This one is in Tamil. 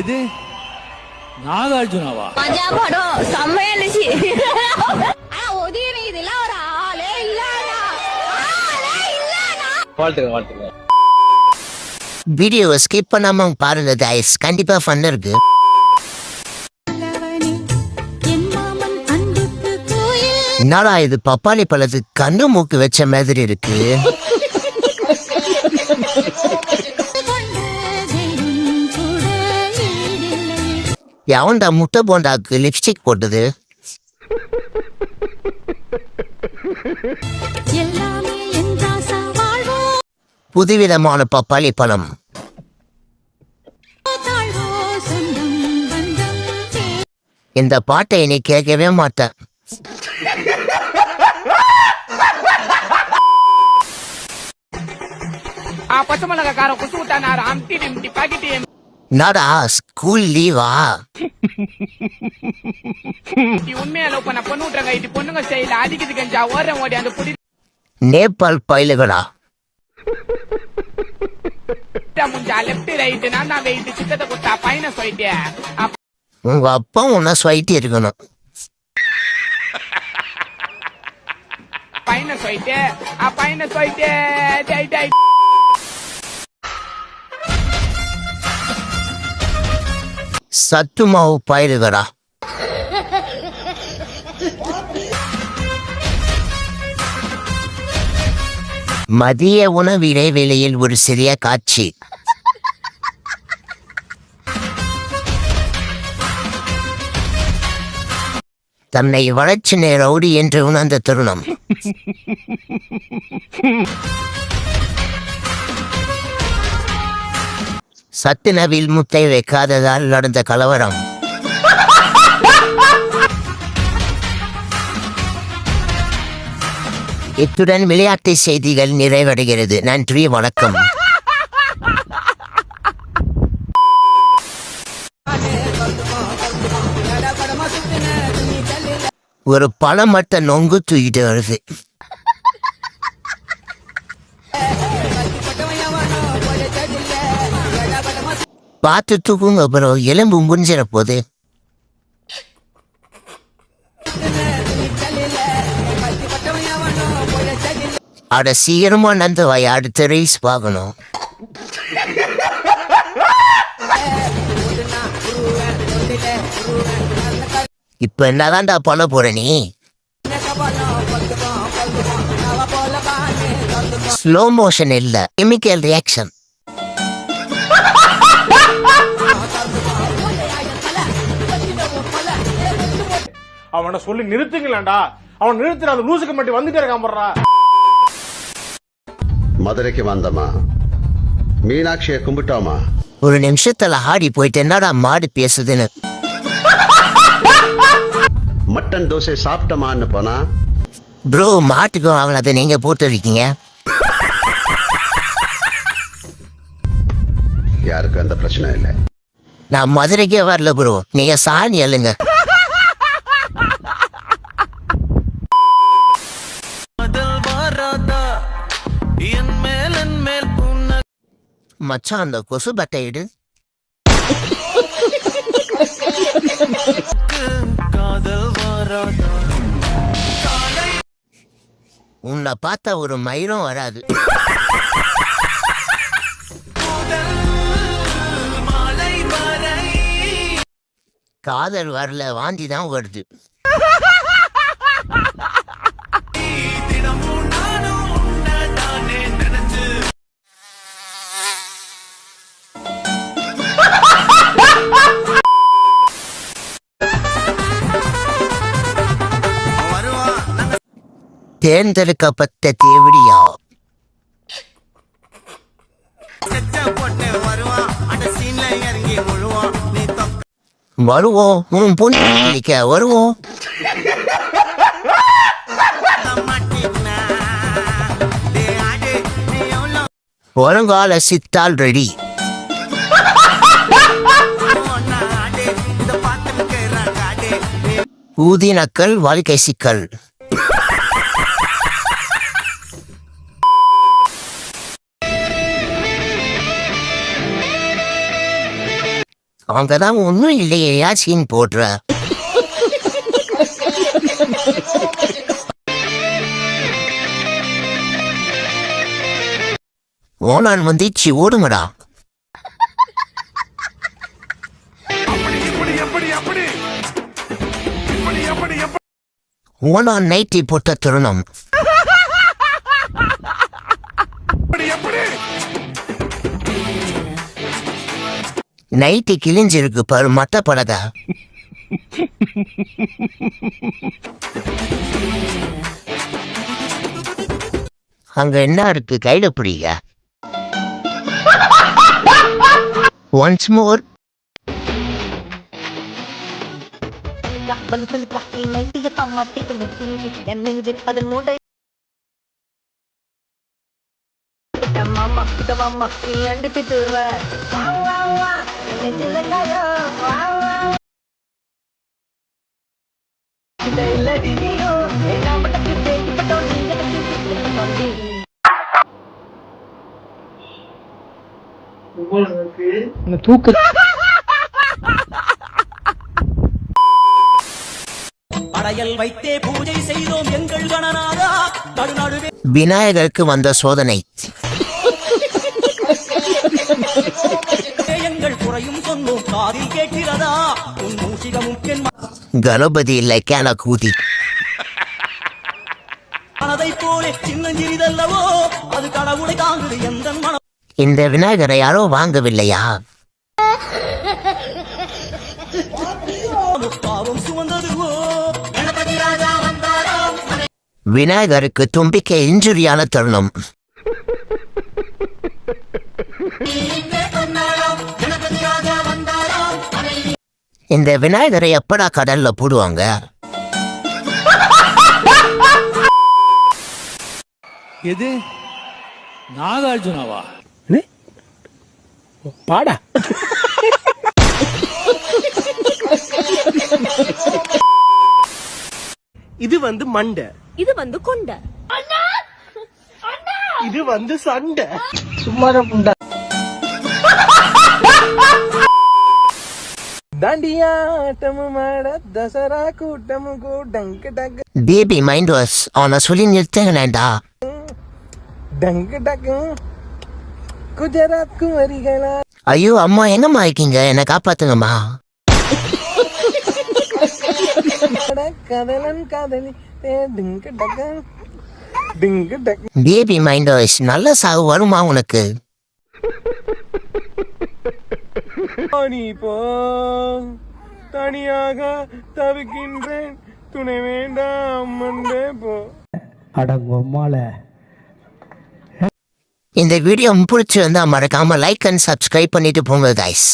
எது நாகார்ஜுனாவா? மஜா படம் செம்மையா இருந்துச்சு. உதயநிதி இதெல்லாம் ஒரு ஆளே இல்லடா. வாழ்த்துங்க. வீடியோவை ஸ்கிப் பண்ணாம பாருங்க கைஸ், கண்டிப்பா ஃபன் இருக்கு. என்னடா இது பப்பாளி பழத்துக்கு கண்ணு மூக்கு வச்ச மாதிரி இருக்கு. எவன்டா முட்டை போண்டாக்கு லிப்ஸ்டிக் போட்டது? புதுவிதமான பப்பாளி பழம். இந்த பாட்டை இனி கேட்கவே மாட்டேன். பச்சை மிளகா காரம் குசு விட்டானாரு அம்டி டிம்டி பாக்கெட். என்னடா ஸ்கூல் லீவா? உண்மையா லவ் பண்ண பொண்ணு விட்டுறாங்க. இது பொண்ணுங்க ஸ்டைல அடிக்குது கஞ்சா ஓடுற ஓடி அந்த புடி நேபாள் பயிலுகளா? முஞ்சா லெப்ட் ரைட் நான் தான் வெயிட் சித்தத்தை கொடுத்தா பையனை சொல்லிட்டு உங்க அப்பா உன்ன சொல்லிட்டு இருக்கணும். பையனை சொல்லிட்டு சத்து மாவு பயிலுகளா? மதிய உணவு இடைவேளையில் ஒரு சிறிய காட்சி. தன்னை வளர்ச்சி ரவுடி என்று உணர்ந்த தருணம். சத்துணவில் முட்டை வைக்காததால் நடந்த கலவரம். இத்துடன் விளையாட்டு செய்திகள் நிறைவடைகிறது. நன்றி, வணக்கம். ஒரு பழமட்ட நொங்கு தூக்கிட்டு வருது. பார்த்து தூக்குங்க, அப்புறம் எலும்பு முடிஞ்சிட போகுது. அட சீக்கிரமா நந்த வாய், அடுத்த ரேஸ் பார்க்கணும். இப்ப என்னதான்டா பண்ண போற நீ? ஸ்லோ மோஷன் இல்ல, கெமிக்கல் ரியாக்ஷன். அவனை சொல்லி நிறுத்துங்களேன்டா. அவன் நிறுத்துற அந்த லூசுக்கு மட்டும் வந்துட்டே இருக்கான். மதுரைக்கு வந்தமா, மீனாட்சியை கும்பிட்டோமா. ஒரு நிமிஷத்துல ஆடி போயிட்டு என்னடா மாடு பேசுதுன்னு. மட்டன் தோசை சாப்பிட்டமான்னு போனா, ப்ரோ மாட்டுக்கும் அவன் அதை நீங்க போட்டு இருக்கீங்க. யாருக்கும் அந்த பிரச்சனை இல்லை. நான் மதுரைக்கே வரல ப்ரோ, நீங்க சாணி எழுங்க. மச்சான் அந்த கொசு பட்டை இடு. உன்னை பார்த்தா ஒரு மயிரும் வராது. காதல் வரல, வாந்தி தான் வருது. தேர்ந்தெடுக்கப்பட்ட தேவடியா வருவோம். உன் பொண்ணு வருவோம். வருங்கால சித்தால் ரெடி. ஊதி நக்கல் வாழ்க்கை சிக்கல். அவங்கதான் ஒன்னும் இல்லையா சீன் போடுற. ஓனான் வந்துச்சு ஓடுங்கடா. ஓனான் நைட்டி போட்ட தருணம். நைட்டி கிழிஞ்சிருக்கு பாரு மட்ட படதா. அங்க என்ன இருக்கு கையில பிடிங்க. Once more. படையல் வைத்தே பூஜை செய்தோம் எங்கள் கணநாதா நடுநடுவே விநாயகருக்கு வந்த சோதனை. எங்கள் குறையும் சொன்னோம் காதில் கேட்கிறதா உன் மூஷிகமும் பெண் கணபதி இல்லை கேன கூதி. மனதை போலே சின்னஞ்சிறிதல்லவோ அது கடவுளை தாங்குது எந்த மனம். இந்த விநாயகரை யாரோ வாங்கவில்லையா? பாவம் சுமந்ததுவோ கணபதி ராஜா வந்தாராம். விநாயகருக்கு தும்பிக்கை இன்ஜுரியான தருணம். கணபதி ராஜா வந்தாராம். இந்த விநாயகரை எப்படா கடல்ல போடுவாங்க? எது நாகார்ஜுனாவா? பாடா. இது வந்து மண்டை, இது வந்து கொண்ட. இது வந்து சண்டை. தசரா கூட்டமு டங்கு டங்கு பேபி மைண்ட் வாஷ் அவனை சொல்லி நிறுத்தங்கடா. டங்கு டங்கு குஜராத் குமரிகளா. ஐயோ அம்மா எங்கம்மா இருக்கீங்க, என்னை காப்பாத்துங்கம்மா. கதலன் காதலி டிங்கு டக்கு டிங்கு டக்கு. பேபி மைண்ட் வாஷ் நல்ல சாவு வருமா உனக்கு? நீ போ தனியாக தவிக்கின்றேன் துணை வேண்டாம் மண்டே போ. அடங்கம்மால. இந்த வீடியோ பிடிச்சிருந்தா மறக்காம லைக் அண்ட் சப்ஸ்கிரைப் பண்ணிட்டு போங்க கைஸ்.